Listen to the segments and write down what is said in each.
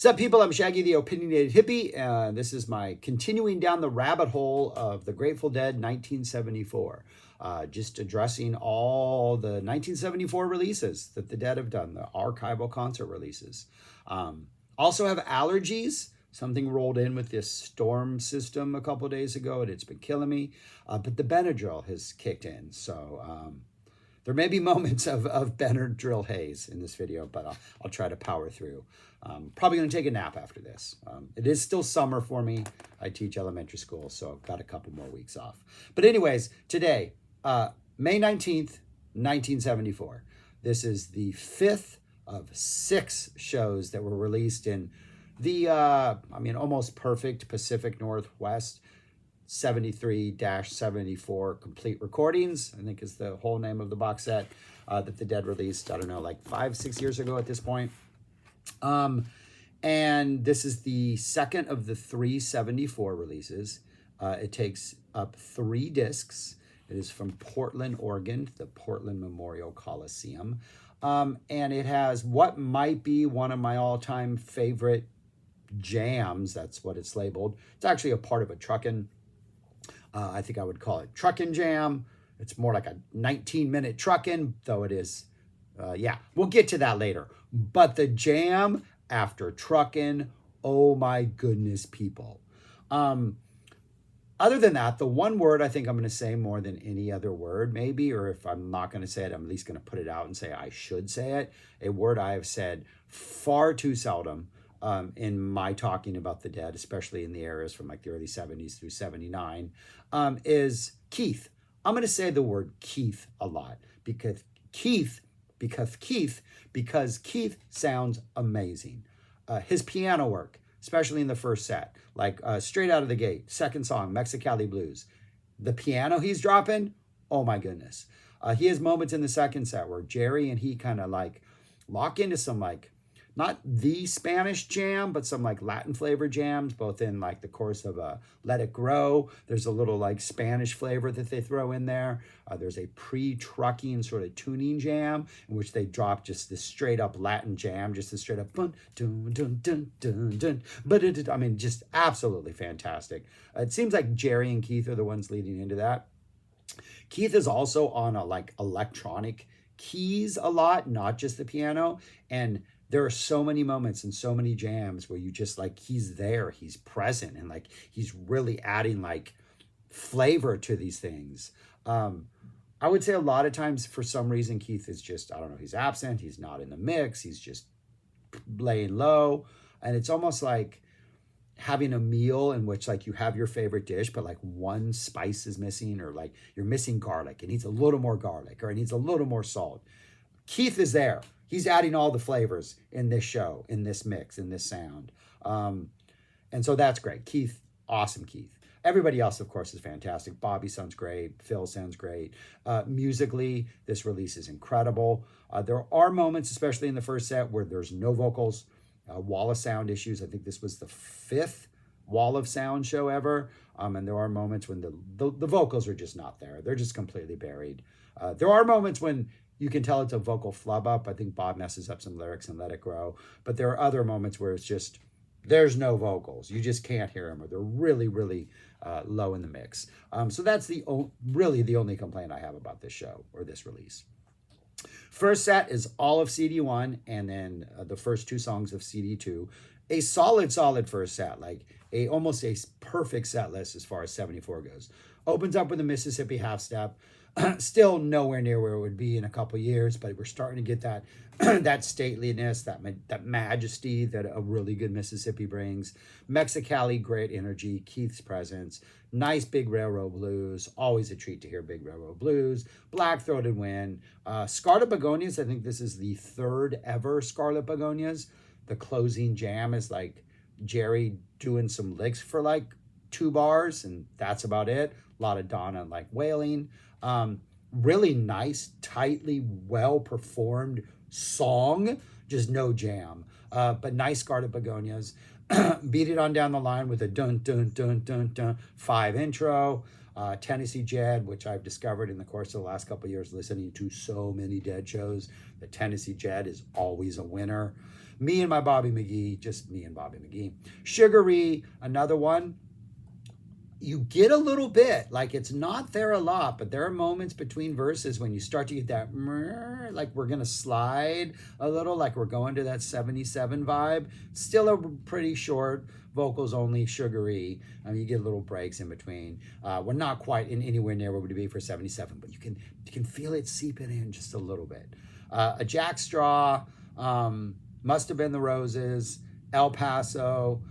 What's up, people? I'm Shaggy, the Opinionated Hippie. This is my continuing down the rabbit hole of the Grateful Dead 1974. Just addressing all the 1974 releases that the Dead have done, the archival concert releases. Also have allergies. Something rolled in with this storm system a couple days ago, and it's been killing me. But the Benadryl has kicked in, so there may be moments of Benadryl haze in this video, but I'll try to power through. Probably going to take a nap after this. It is still summer for me. I teach elementary school, so I've got a couple more weeks off. But anyways, today, May 19th, 1974. This is the fifth of 6 shows that were released in the, almost perfect Pacific Northwest 73-74 complete recordings, I think is the whole name of the box set that the Dead released, I don't know, like 5-6 years ago at this point. And this is the second of the 3 74 releases. It takes up 3 discs. It is from Portland, Oregon, the Portland Memorial Coliseum. And it has what might be one of my all-time favorite jams. That's what it's labeled. It's actually a part of a Truckin. I think I would call it Truckin Jam. It's more like a 19-minute Truckin, though it is, we'll get to that later. But the jam after Truckin, oh my goodness, people. Other than that, the one word I think I'm going to say more than any other word, maybe, or if I'm not going to say it, I'm at least going to put it out and say I should say it. A word I have said far too seldom in my talking about the Dead, especially in the eras from like the early 70s through 79, is Keith. I'm going to say the word Keith a lot because Keith sounds amazing. His piano work, especially in the first set, like straight out of the gate, second song, Mexicali Blues. The piano he's dropping, oh my goodness. He has moments in the second set where Jerry and he kind of like lock into some like, not the Spanish jam, but some like Latin flavor jams, both in like the course of Let It Grow. There's a little like Spanish flavor that they throw in there. There's a pre-trucking sort of tuning jam in which they drop just this straight up Latin jam, just this straight up dun dun dun dun dun dun. But I mean, just absolutely fantastic. It seems like Jerry and Keith are the ones leading into that. Keith is also on a like electronic keys a lot, not just the piano, and there are so many moments and so many jams where you just like, he's there, he's present, and like, he's really adding like flavor to these things. I would say a lot of times for some reason, Keith is just, I don't know, he's absent, he's not in the mix, he's just laying low. And it's almost like having a meal in which like you have your favorite dish, but like one spice is missing, or like you're missing garlic. It needs a little more garlic, or it needs a little more salt. Keith is there. He's adding all the flavors in this show, in this mix, in this sound. And so that's great. Keith, awesome Keith. Everybody else, of course, is fantastic. Bobby sounds great. Phil sounds great. Musically, this release is incredible. There are moments, especially in the first set, where there's no vocals, wall of sound issues. I think this was the 5th wall of sound show ever. And there are moments when the vocals are just not there. They're just completely buried. There are moments when you can tell it's a vocal flub up. I think Bob messes up some lyrics and Let It Grow. But there are other moments where it's just, there's no vocals. You just can't hear them, or they're really, really low in the mix. So that's really the only complaint I have about this show or this release. First set is all of CD1 and then the first 2 songs of CD2. A solid first set, like almost a perfect set list as far as 74 goes. Opens up with a Mississippi half step. Still nowhere near where it would be in a couple years, but we're starting to get that that stateliness, that majesty that a really good Mississippi brings. Mexicali, great energy. Keith's presence, nice Big Railroad Blues. Always a treat to hear Big Railroad Blues. Black Throated Wind. Scarlet Begonias. I think this is the 3rd ever Scarlet Begonias. The closing jam is like Jerry doing some licks for like 2 bars, and that's about it. A lot of Donna like wailing. Really nice, tightly well-performed song, just no jam. But nice Scarlet Begonias. Beat it on down the line with a dun, dun, dun, dun, dun, 5 intro. Tennessee Jed, which I've discovered in the course of the last couple of years listening to so many Dead shows, the Tennessee Jed is always a winner. Me and my Bobby McGee, just me and Bobby McGee. Sugary, another one. You get a little bit, like it's not there a lot, but there are moments between verses when you start to get that, like we're going to slide a little, like we're going to that 77 vibe. Still a pretty short, vocals only, sugary. You get little breaks in between. We're not quite in anywhere near where we'd be for 77, but you can feel it seeping in just a little bit. A Jack Straw, Must Have Been the Roses, El Paso.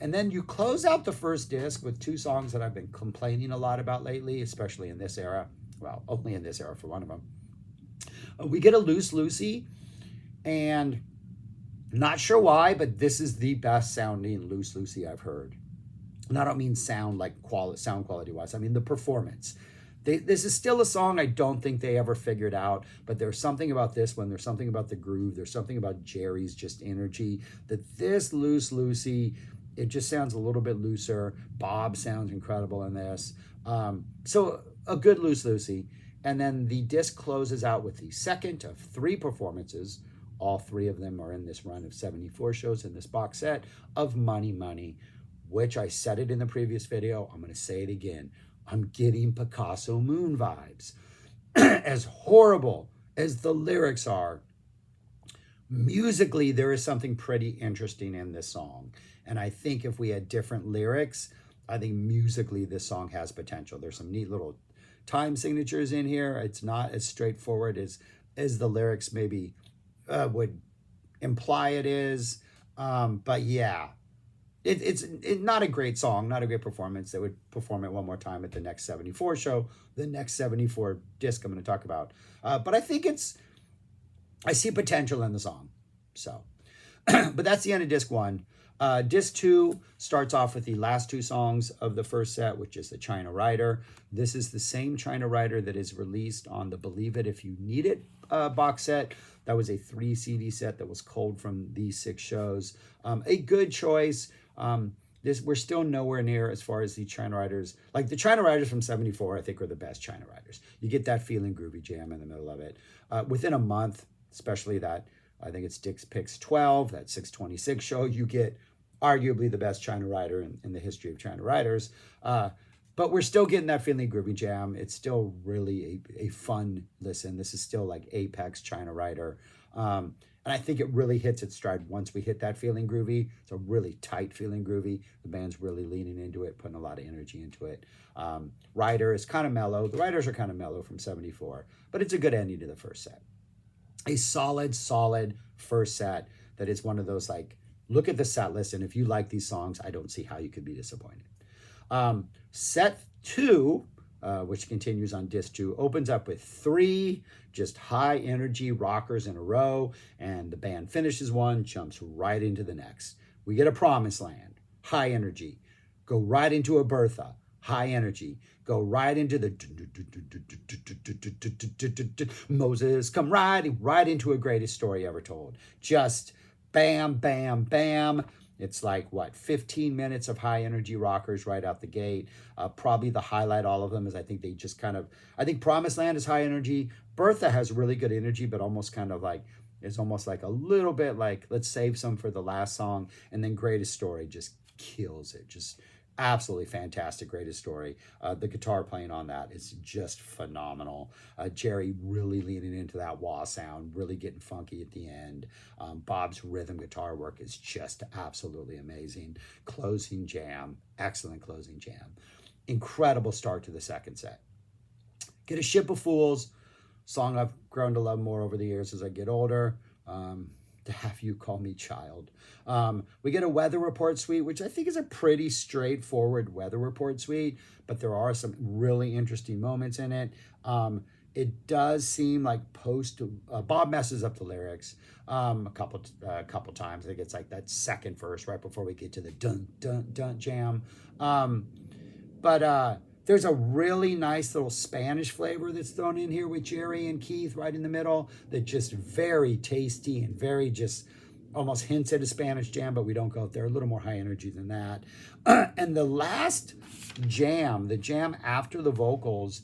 And then you close out the first disc with two songs that I've been complaining a lot about lately, especially in this era. Well, only in this era for one of them. We get a Loose Lucy, and not sure why, but this is the best sounding Loose Lucy I've heard. And I don't mean sound like sound quality wise. I mean the performance. This is still a song I don't think they ever figured out, but there's something about this one. There's something about the groove. There's something about Jerry's just energy that this Loose Lucy, it just sounds a little bit looser. Bob sounds incredible in this. So a good Loose Lucy. And then the disc closes out with the second of three performances. All three of them are in this run of 74 shows in this box set of Money Money, which I said it in the previous video. I'm going to say it again. I'm getting Picasso Moon vibes. As horrible as the lyrics are, musically, there is something pretty interesting in this song. And I think if we had different lyrics, I think musically this song has potential. There's some neat little time signatures in here. It's not as straightforward as the lyrics maybe would imply it is. But yeah, it's not a great song, not a great performance. They would perform it one more time at the next 74 show, the next 74 disc I'm going to talk about. But I think I see potential in the song. So, but that's the end of disc one. Disc two starts off with the last two songs of the first set, which is the China Rider. This is the same China Rider that is released on the Believe It If You Need It box set. That was a 3 CD set that was culled from these 6 shows. A good choice. We're still nowhere near as far as the China Riders. Like the China Riders from 74, I think are the best China Riders. You get that feeling groovy jam in the middle of it. Within a month, especially that, I think it's Dick's Picks 12, that 626 show, you get arguably the best China Rider in the history of China Riders. But we're still getting that feeling groovy jam. It's still really a fun listen. This is still like apex China Rider. And I think it really hits its stride once we hit that feeling groovy. It's a really tight feeling groovy. The band's really leaning into it, putting a lot of energy into it. Rider is kind of mellow. The Riders are kind of mellow from 74, but it's a good ending to the first set. A solid first set that is one of those, like, look at the set list, and if you like these songs, I don't see how you could be disappointed. Set 2, which continues on disc 2, opens up with 3 just high energy rockers in a row, and the band finishes one, jumps right into the next. We get a Promised Land, high energy. Go right into a Bertha, high energy. Go right into the Moses, come right into a Greatest Story Ever Told. Just bam, bam, bam. It's like, 15 minutes of high energy rockers right out the gate. Probably the highlight, all of them, is I think they just I think Promised Land is high energy. Bertha has really good energy, but almost kind of like, it's almost like a little bit like, let's save some for the last song. And then Greatest Story just kills it. Just absolutely fantastic Greatest Story. The guitar playing on that is just phenomenal. Jerry really leaning into that wah sound, really getting funky at the end. Bob's rhythm guitar work is just absolutely amazing. Closing jam, excellent closing jam. Incredible start to the second set. Get a Ship of Fools, song I've grown to love more over the years as I get older. To Have You Call Me Child. We get a Weather Report suite, which I think is a pretty straightforward Weather Report suite, but there are some really interesting moments in it. It does seem like Bob messes up the lyrics a couple times. I think it's like that second verse right before we get to the dun dun dun jam. But there's a really nice little Spanish flavor that's thrown in here with Jerry and Keith right in the middle that just very tasty and very just almost hints at a Spanish jam, but we don't go there. A little more high energy than that. And the last jam, the jam after the vocals,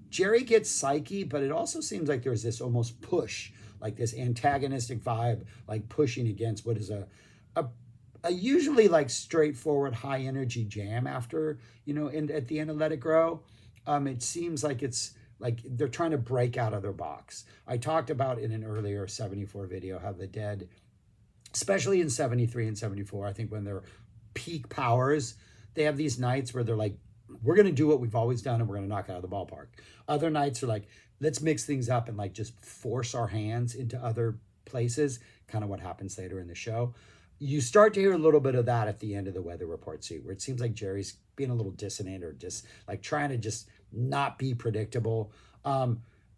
Jerry gets psyche, but it also seems like there's this almost push, like this antagonistic vibe, like pushing against what is a, a usually like straightforward high energy jam after, at the end of Let It Grow. It seems like it's like they're trying to break out of their box. I talked about in an earlier 74 video how the Dead, especially in 73 and 74, I think when they're peak powers, they have these nights where they're like, we're going to do what we've always done and we're going to knock it out of the ballpark. Other nights are like, let's mix things up and like just force our hands into other places, kind of what happens later in the show. You start to hear a little bit of that at the end of the weather report too, where it seems like Jerry's being a little dissonant or just like trying to just not be predictable.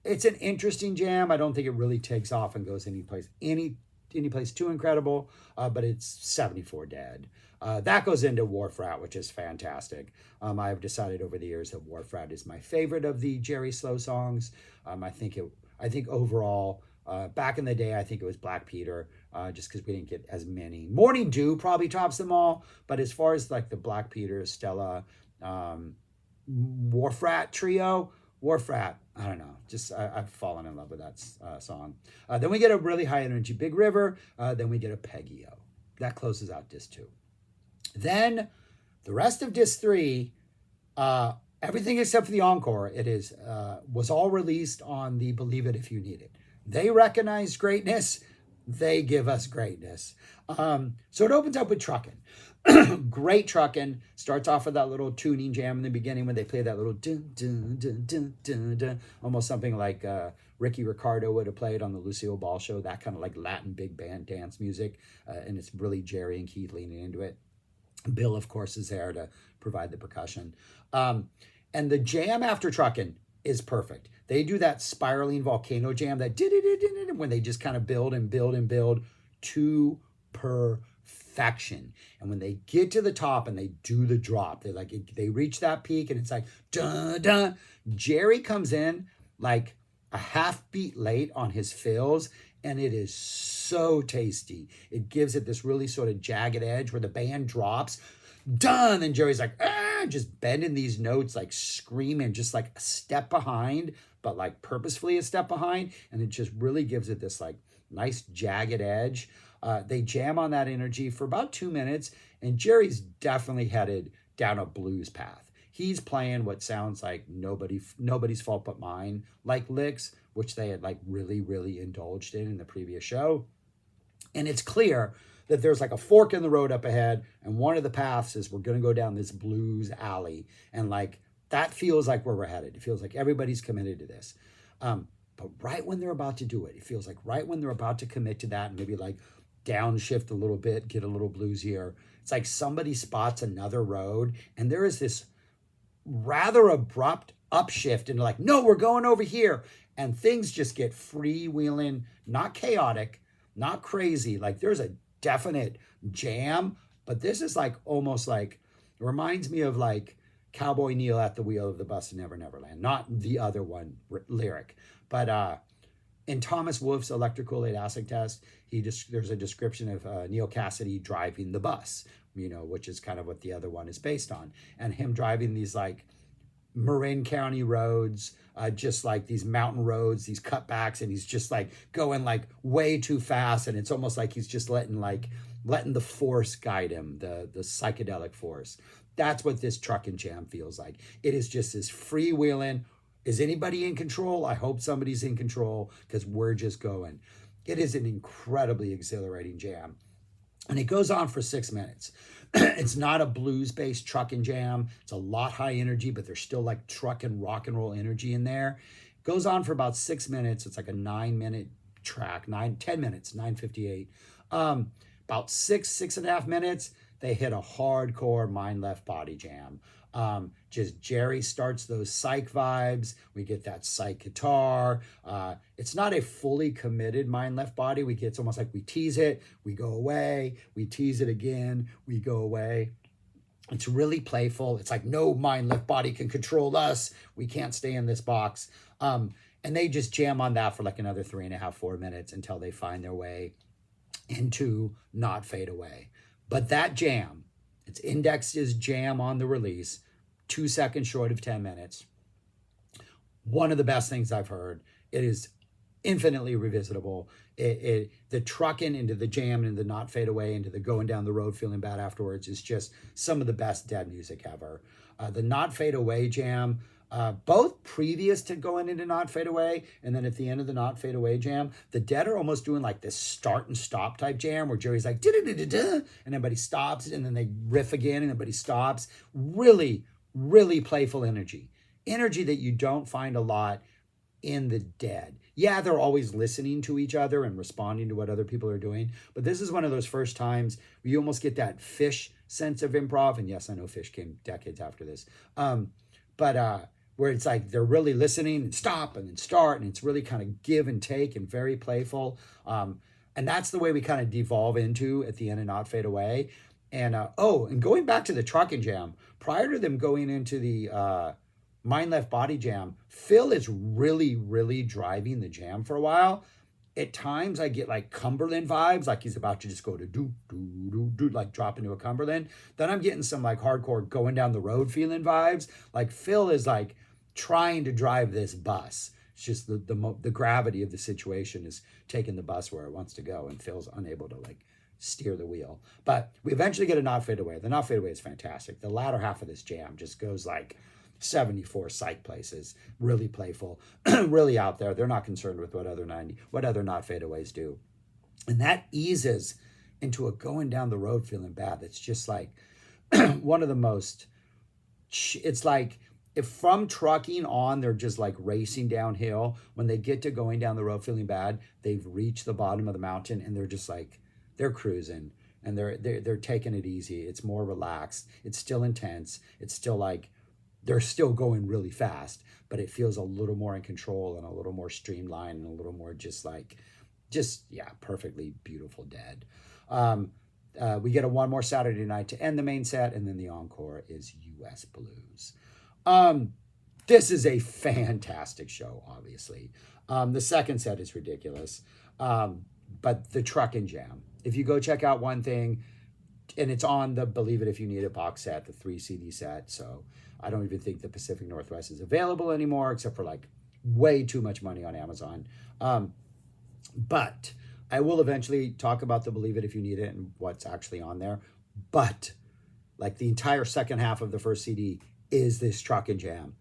It's an interesting jam. I don't think it really takes off and goes any place too incredible, but it's 74 Dead. That goes into Wharf Rat, which is fantastic. I've decided over the years that Wharf Rat is my favorite of the Jerry Slow songs. I think overall, back in the day, I think it was Black Peter, just because we didn't get as many. Morning Dew probably tops them all, but as far as like the Black Peter, Stella, Wharf Rat trio, Wharf Rat, I don't know. I've fallen in love with that song. Then we get a really high energy Big River. Then we get a Peggy-O. That closes out disc 2. Then the rest of disc 3, everything except for the encore, was all released on the Believe It If You Need It. They recognize greatness. They give us greatness. So it opens up with Truckin. Great Truckin. Starts off with that little tuning jam in the beginning when they play that little dun, dun, dun, dun, dun, dun, almost something like Ricky Ricardo would have played on the Lucille Ball show, that kind of like Latin big band dance music. And it's really Jerry and Keith leaning into it. Bill, of course, is there to provide the percussion. And the jam after Truckin' is perfect. They do that spiraling volcano jam, that when they just kind of build and build and build to perfection. And when they get to the top and they do the drop, they reach that peak and it's like, dun, dun. Jerry comes in like a half beat late on his fills, and it is so tasty. It gives it this really sort of jagged edge where the band drops, done, and Jerry's like, just bending these notes, like screaming, just like a step behind, but like purposefully a step behind, and it just really gives it this like nice jagged edge. They jam on that energy for about 2 minutes, and Jerry's definitely headed down a blues path. He's playing what sounds like Nobody's Fault But Mine, like licks, which they had like really, really indulged in the previous show. And it's clear that there's like a fork in the road up ahead, and one of the paths is we're going to go down this blues alley. And like, that feels like where we're headed. It feels like everybody's committed to this. But right when they're about to do it, it feels like right when they're about to commit to that and maybe like downshift a little bit, get a little bluesier, it's like somebody spots another road, and there is this rather abrupt upshift, and like, no, we're going over here. And things just get freewheeling, not chaotic, not crazy. Like, there's a definite jam, but this is like almost like, it reminds me of like Cowboy Neil at the wheel of the bus in Never Never Land, not the other one lyric. But in Thomas Wolfe's Electric Kool-Aid Acid Test, there's a description of Neil Cassidy driving the bus, which is kind of what the other one is based on. And him driving these like Marin County roads, just like these mountain roads, these cutbacks, and he's just like going like way too fast, and it's almost like he's just letting the force guide him, the psychedelic force. That's what this Truckin' jam feels like. It is just this freewheeling. Is anybody in control? I hope somebody's in control, because we're just going. It is an incredibly exhilarating jam. And it goes on for 6 minutes. It's not a blues-based Truckin' jam. It's a lot high energy, but there's still like Truckin' rock and roll energy in there. It goes on for about 6 minutes. It's like a 9-minute track, 10 minutes, 9:58. About 6.5 minutes, they hit a hardcore Mind Left Body jam. Just Jerry starts those psych vibes. We get that psych guitar. It's not a fully committed Mind Left Body. It's almost like we tease it, we go away, we tease it again, we go away. It's really playful. It's like, no Mind Left Body can control us. We can't stay in this box. And they just jam on that for like another 3.5, 4 minutes until they find their way into Not Fade Away. But that jam, it's indexed as jam on the release, 2 seconds short of 10 minutes. one of the best things I've heard. It is infinitely revisitable. The trucking into the jam, into the not fade away, into the going down the road feeling bad afterwards is just some of the best Dead music ever. The not fade away jam, both previous to going into not fade away and then at the end of the not fade away jam, the Dead are almost doing like this start and stop type jam where Jerry's like da da da da da, and everybody stops and then they riff again and everybody stops. Really, really playful energy that you don't find a lot in the Dead. Yeah, they're always listening to each other and responding to what other people are doing, but this is one of those first times where you almost get that Fish sense of improv. And yes, I know Fish came decades after this, but where it's like they're really listening and stop and then start, and it's really kind of give and take and very playful. And that's the way we kind of devolve into at the end and not fade away. And and going back to the Truckin' Jam, prior to them going into the Mind Left Body Jam, Phil is really, really driving the jam for a while. At times I get like Cumberland vibes, like he's about to just go to do, do, do, do, like drop into a Cumberland. Then I'm getting some like hardcore going down the road feeling vibes. Like Phil is like trying to drive this bus. It's just the gravity of the situation is taking the bus where it wants to go, and Phil's unable to like steer the wheel. But we eventually get a not fade away. The not fade away is fantastic. The latter half of this jam just goes like 74 psych places, really playful, really out there. They're not concerned with what other not fadeaways do. And that eases into a going down the road feeling bad. That's just like one of the most, it's like if from trucking on, they're just like racing downhill. When they get to going down the road feeling bad, they've reached the bottom of the mountain and they're just like, they're cruising and they're taking it easy. It's more relaxed. It's still intense. It's still like, they're still going really fast, but it feels a little more in control and a little more streamlined and a little more perfectly beautiful Dead. We get a one more Saturday night to end the main set, and then the encore is U.S. Blues. This is a fantastic show, obviously. The second set is ridiculous, but the Truckin' Jam. If you go check out one thing, and it's on the Believe It If You Need It box set, the 3 CD set, so I don't even think the Pacific Northwest is available anymore, except for like way too much money on Amazon. But I will eventually talk about the Believe It If You Need It and what's actually on there. But like the entire second half of the first CD is this Truckin' Jam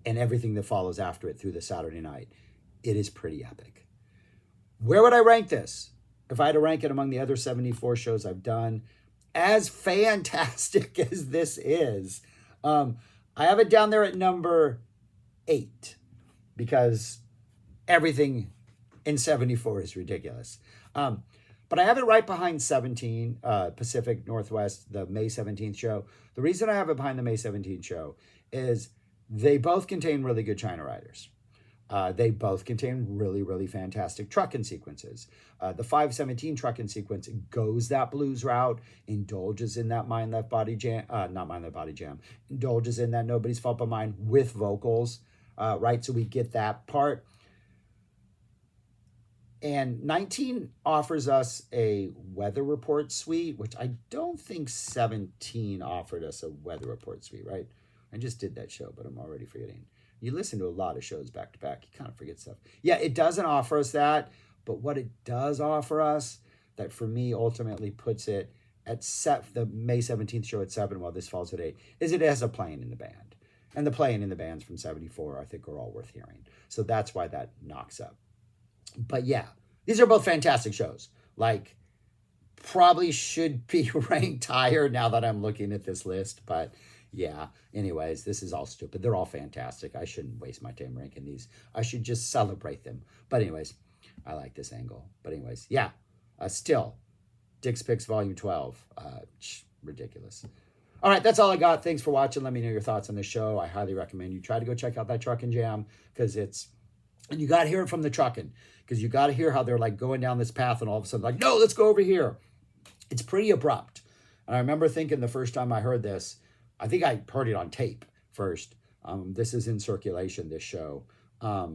and everything that follows after it through the Saturday night. It is pretty epic. Where would I rank this? If I had to rank it among the other 74 shows I've done, as fantastic as this is, I have it down there at number 8 because everything in 74 is ridiculous. But I have it right behind 17, Pacific Northwest, the May 17th show. The reason I have it behind the May 17th show is they both contain really good China Riders. They both contain really, really fantastic trucking sequences. The 517 trucking sequence goes that blues route, indulges in that Mind Left Body Jam, not Mind Left Body Jam, indulges in that Nobody's Fault But Mine with vocals, right? So we get that part. And 19 offers us a weather report suite, which I don't think 17 offered us a weather report suite, right? I just did that show, but I'm already forgetting. You listen to a lot of shows back to back, you kind of forget stuff. Yeah, it doesn't offer us that, but what it does offer us, that for me ultimately puts it at the May 17th show at 7, while this falls at 8, is it has a playing in the band. And the playing in the bands from 74, I think, are all worth hearing. So that's why that knocks up. But yeah, these are both fantastic shows. Like, probably should be ranked higher now that I'm looking at this list, but yeah, anyways, this is all stupid. They're all fantastic. I shouldn't waste my time ranking these. I should just celebrate them. But anyways, I like this angle. But anyways, yeah, still, Dick's Picks Volume 12. Ridiculous. All right, that's all I got. Thanks for watching. Let me know your thoughts on the show. I highly recommend you try to go check out that Truckin' Jam, because and you got to hear it from the trucking, because you got to hear how they're like going down this path and all of a sudden like, no, let's go over here. It's pretty abrupt. And I remember thinking the first time I heard this, I think I heard it on tape first. This is in circulation, this show. I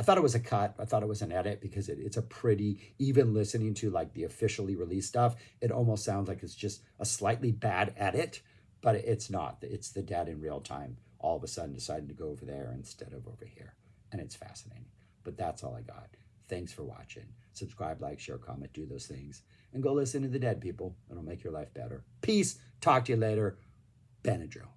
thought it was a cut. I thought it was an edit, because it's a pretty, even listening to like the officially released stuff, it almost sounds like it's just a slightly bad edit, but it's not. It's the Dead in real time all of a sudden decided to go over there instead of over here. And it's fascinating. But that's all I got. Thanks for watching. Subscribe, like, share, comment, do those things. And go listen to the dead people. It'll make your life better. Peace. Talk to you later. Benadryl.